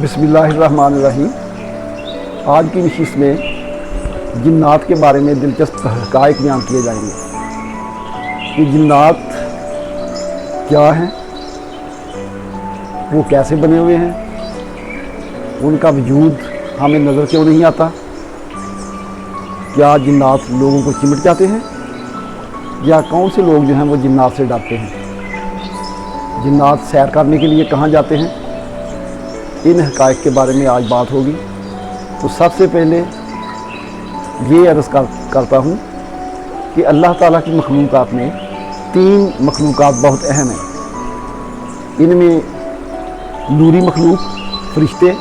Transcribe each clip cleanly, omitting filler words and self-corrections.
बिस्मिल्लाहिर्रहमानिर्रहीम। आज की नशिस्त में जिन्नात के बारे में दिलचस्प हक़ाइक़ बयान किए जाएंगे कि जिन्नात क्या हैं, वो कैसे बने हुए हैं, उनका वजूद हमें नज़र क्यों नहीं आता, क्या जिन्नात लोगों को चिमट जाते हैं या कौन से लोग जो हैं वो जिन्नात से डरते हैं, जिन्नात सैर करने के लिए कहाँ जाते हैं, इन हक़ाइक़ के बारे में आज बात होगी। तो सबसे पहले ये अर्ज़ करता हूँ कि अल्लाह ताला की मखलूक़ात में तीन मखलूक़ात बहुत अहम हैं। इनमें नूरी मखलूक फरिश्ते,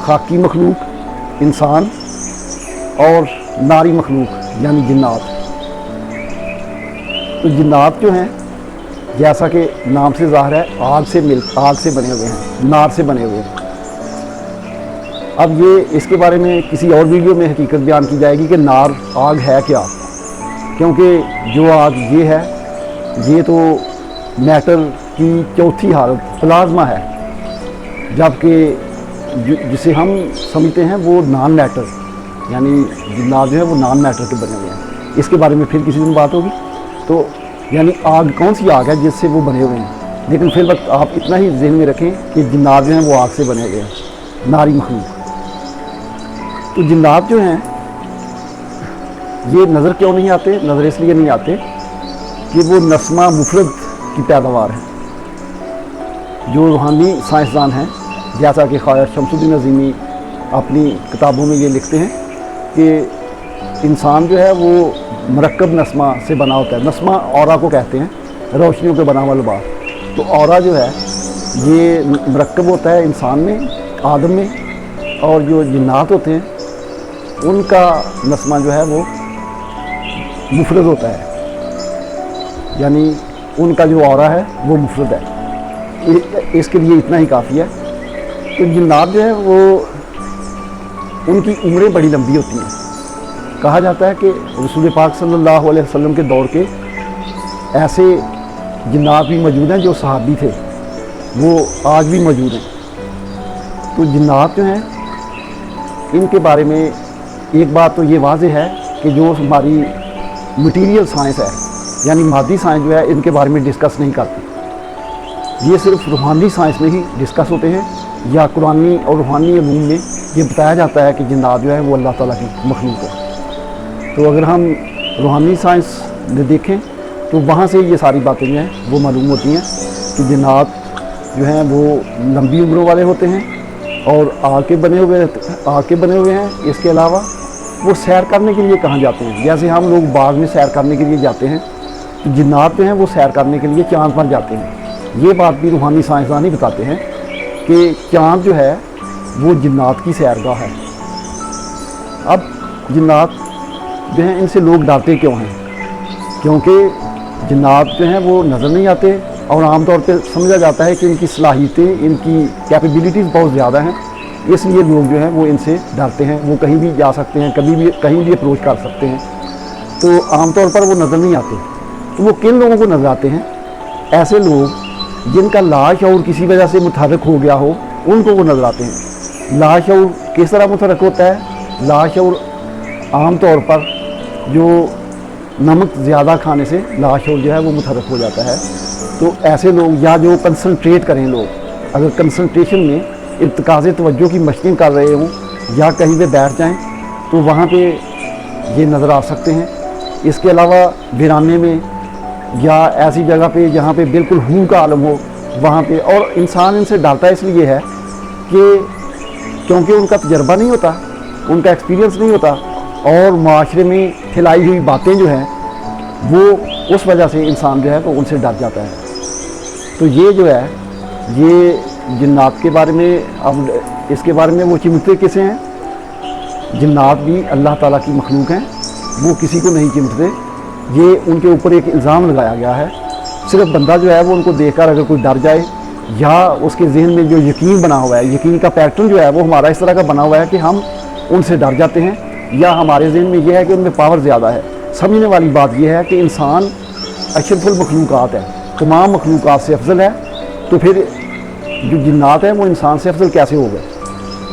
खाकी मखलूक इंसान और नारी मखलूक यानी जिन्नात। तो जिन्नात जो हैं, जैसा कि नाम से ज़ाहिर है, आग से बने हुए हैं, नार से बने हुए हैं। अब ये इसके बारे में किसी और वीडियो में हकीकत बयान की जाएगी कि नार आग है क्या, क्योंकि जो आग ये है ये तो मैटर की चौथी हालत प्लाज्मा है, जबकि जिसे हम समझते हैं वो नॉन मैटर यानी जिन्नात जो है वो नॉन मैटर के बने हुए हैं। इसके बारे में फिर किसी दिन बात होगी। तो यानी आग कौन सी आग है जिससे वो बने हुए हैं, लेकिन फिर वक्त आप इतना ही ज़हन में रखें कि जिन्नात जो हैं वो आग से बने हुए हैं, नारी मखलूक। तो जिन्नात जो हैं ये नज़र क्यों नहीं आते? नज़र इसलिए नहीं आते कि वो नस्मा मुफरद की पैदावार है। जो रूहानी साइंसदान हैं, जैसा कि ख्वाजा शमसुद्दीन अज़ीमी अपनी किताबों में ये लिखते हैं कि इंसान जो है वो मरकब नस्मा से बना होता है। नस्मा औरा को कहते हैं, रोशनियों के बना हुआ लिबास। तो औरा जो है ये मरकब होता है इंसान में, आदम में, और जो जिन्नात होते हैं उनका नस्मा जो है वो मुफरद होता है, यानी उनका जो औरा है वो मुफरद है। इसके लिए इतना ही काफ़ी है। तो जिन्नात जो है वो उनकी उम्रें बड़ी लंबी होती हैं। कहा जाता है कि रसूल पाक सल्लल्लाहु अलैहि वसल्लम के दौर के ऐसे जिन्नात भी मौजूद हैं जो सहाबी थे, वो आज भी मौजूद हैं। तो जिन्नात जो हैं इनके बारे में एक बात तो ये वाज़ेह है कि जो हमारी मटीरियल साइंस है यानी मादी साइंस जो है इनके बारे में डिस्कस नहीं करती। ये सिर्फ रूहानी साइंस में ही डिस्कस होते हैं, या कुरानी और रूहानी इल्म में ये बताया जाता है कि जिन्नात जो है वो अल्लाह ताला की मखलूक है। तो अगर हम रूहानी साइंस में देखें तो वहाँ से ये सारी बातें जो हैं वो मालूम होती हैं कि जिन्नात जो हैं वो लंबी उम्रों वाले होते हैं और आग के बने हुए हैं। इसके अलावा वो सैर करने के लिए कहाँ जाते हैं? जैसे हम लोग बाग में सैर करने के लिए जाते हैं, तो जिन्नात जो हैं वो सैर करने के लिए चाँद पर जाते हैं। ये बात भी रूहानी साइंसदान ही बताते हैं कि चाँद जो है वो जिन्नात की सैरगाह है। अब जिन्नात जो हैं इनसे लोग डरते क्यों हैं? क्योंकि जिन्नात जो हैं वो नज़र नहीं आते और आमतौर पे समझा जाता है कि इनकी सलाहियतें, इनकी कैपेबिलिटीज़ बहुत ज़्यादा हैं, इसलिए लोग जो हैं वो इनसे डरते हैं। वो कहीं भी जा सकते हैं, कभी भी कहीं भी अप्रोच कर सकते हैं। तो आमतौर पर वो नज़र नहीं आते। तो वो किन लोगों को नज़र आते हैं? ऐसे लोग जिनका लाशऊर किसी वजह से मुतहर्रिक हो गया हो, उनको वो नज़र आते हैं। लाशऊर किस तरह मुतहर्रिक होता है? लाशऊर आम तौर पर जो नमक ज़्यादा खाने से लाशऊर जो है वो मुतहर्रिक हो जाता है। तो ऐसे लोग, या जो कंसंट्रेट करें लोग, अगर कंसंट्रेशन में इर्तिकाज़ तवज्जो की मशक़ें कर रहे हों या कहीं पे बैठ जाएं तो वहाँ पे ये नज़र आ सकते हैं। इसके अलावा वीराने में या ऐसी जगह पे जहाँ पे बिल्कुल हूँ का आलम हो, वहाँ पे, और इंसान इनसे डरता इसलिए है कि क्योंकि उनका तजर्बा नहीं होता, उनका एक्सपीरियंस नहीं होता, और माशरे में फैलाई हुई बातें जो हैं वो उस वजह से इंसान जो है वो उनसे डर जाता है। तो ये जो है ये जिन्नात के बारे में। अब इसके बारे में वो चिमटते किसे हैं? जिन्नात भी अल्लाह ताला की मखलूक हैं, वो किसी को नहीं चिमटते। ये उनके ऊपर एक इल्ज़ाम लगाया गया है। सिर्फ बंदा जो है वो उनको देखकर अगर कोई डर जाए, या उसके जहन में जो यकीन बना हुआ है, यकीन का पैटर्न जो है वो हमारा इस तरह का बना हुआ है कि हम उनसे डर जाते हैं, या हमारे जहन में ये है कि उनमें पावर ज़्यादा है। समझने वाली बात यह है कि इंसान अशरफुल मखलूक़ात है, तमाम मखलूक़ात से अफजल है। तो फिर जो जिन्नात हैं वो इंसान से अफजल कैसे हो गए।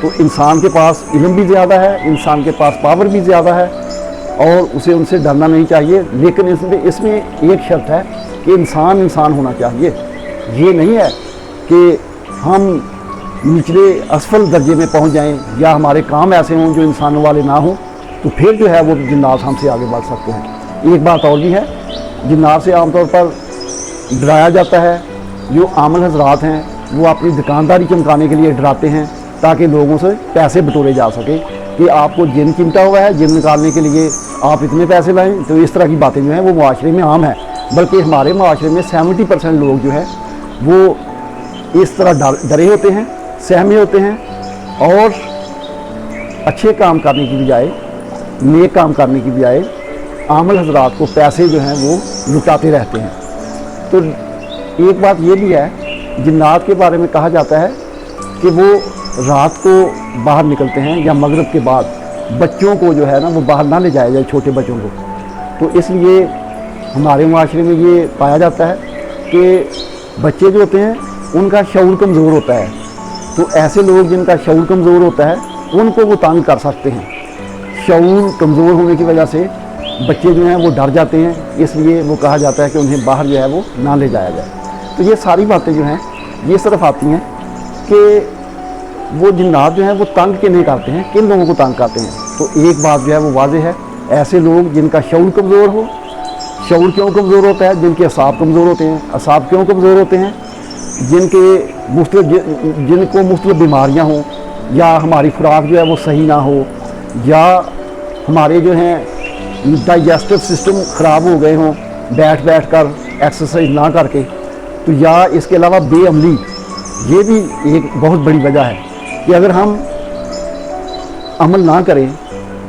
तो इंसान के पास इल्म भी ज़्यादा है, इंसान के पास पावर भी ज़्यादा है और उसे उनसे डरना नहीं चाहिए। लेकिन इसमें एक शर्त है कि इंसान होना चाहिए। ये नहीं है कि हम निचले असफल दर्जे में पहुंच जाएं या हमारे काम ऐसे हों जो इंसानों वाले ना हों, तो फिर जो है वो जिन्नात हमसे आगे बढ़ सकते हैं। एक बात और भी है, जिन्नात से आमतौर पर डराया जाता है। जो आमल हजरात हैं वो अपनी दुकानदारी चमकाने के लिए डराते हैं ताकि लोगों से पैसे बटोरे जा सके कि आपको जिन चिमटा हुआ है, जिन निकालने के लिए आप इतने पैसे लाएं। तो इस तरह की बातें जो हैं वो माशरे में आम है, बल्कि हमारे माशरे में 70% लोग जो है वो इस तरह डरे होते हैं, सहमे होते हैं और अच्छे काम करने की बजाय, नेक काम करने की बजाय आमल हजरात को पैसे जो हैं वो लुटाते रहते हैं। तो एक बात ये भी है, जिन्नात के बारे में कहा जाता है कि वो रात को बाहर निकलते हैं या मगरिब के बाद बच्चों को जो है ना वो बाहर ना ले जाया जाए, छोटे बच्चों को। तो इसलिए हमारे माशरे में ये पाया जाता है कि बच्चे जो होते हैं उनका शऊर कमज़ोर होता है। तो ऐसे लोग जिनका शऊर कमज़ोर होता है उनको वो तंग कर सकते हैं। शऊर कमज़ोर होने की वजह से बच्चे जो हैं वो डर जाते हैं, इसलिए वो कहा जाता है कि उन्हें बाहर जो है वो ना ले जाया जाए। तो ये सारी बातें जो हैं ये सिर्फ आती हैं कि वो जिन्नात जो हैं वो तंग किन्हें करते हैं, किन लोगों को तंग करते हैं। तो एक बात जो है वो वाज़ेह है, ऐसे लोग जिनका शऊर कमज़ोर हो। शऊर क्यों कमज़ोर होता है? जिनके असाब कमज़ोर होते हैं। असाब क्यों कमज़ोर होते हैं? जिनको मुख्तलिफ बीमारियाँ हों, या हमारी खुराक जो है वो सही ना हो, या हमारे जो हैं डाइजेस्टिव सिस्टम ख़राब हो गए हों बैठ कर एक्सरसाइज ना करके। तो या इसके अलावा बेअमली, ये भी एक बहुत बड़ी वजह है कि अगर हम अमल ना करें,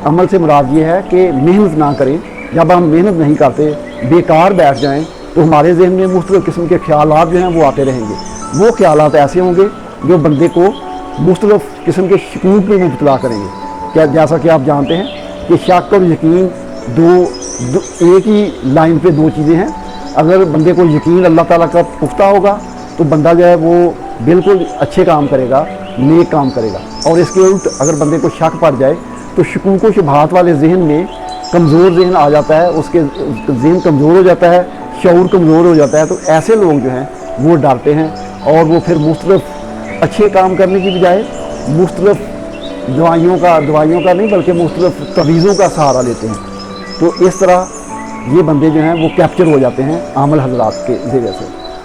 अमल से मुराद ये है कि मेहनत ना करें। जब हम मेहनत नहीं करते, बेकार बैठ जाएं, तो हमारे जहन में मुख्तलिफ किस्म के ख्यालात जो हैं वो आते रहेंगे। वो ख्यालात ऐसे होंगे जो बंदे को मुख्तलिफ किस्म के शकूक में मुब्तला करेंगे। क्या, जैसा कि आप जानते हैं कि शक और यकीन एक ही लाइन पे दो चीज़ें हैं। अगर बंदे को यकीन अल्लाह ताला का पुख्ता होगा तो बंदा जो है वो बिल्कुल अच्छे काम करेगा, नेक काम करेगा। और इसके उल्ट अगर बंदे को शक पड़ जाए तो शकूक व शुबहात वाले जहन में कमज़ोर जहन आ जाता है, उसके जहन कमज़ोर हो जाता है, शऊर कमज़ोर हो जाता है। तो ऐसे लोग जो हैं वो डरते हैं और वो फिर मुख्तलिफ अच्छे काम करने की बजाय मुख्तलिफ दवाइयों का नहीं बल्कि मुख्तलिफ तवीज़ों का सहारा लेते हैं। तो इस तरह ये बंदे जो हैं वो कैप्चर हो जाते हैं आमल हजरात के ज़रिए से।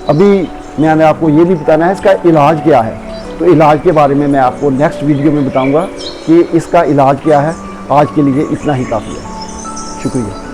अभी मैंने आपको ये भी बताना है इसका इलाज क्या है। तो इलाज के बारे में मैं आपको नेक्स्ट वीडियो में बताऊंगा कि इसका इलाज क्या है। आज के लिए इतना ही काफ़ी है। शुक्रिया।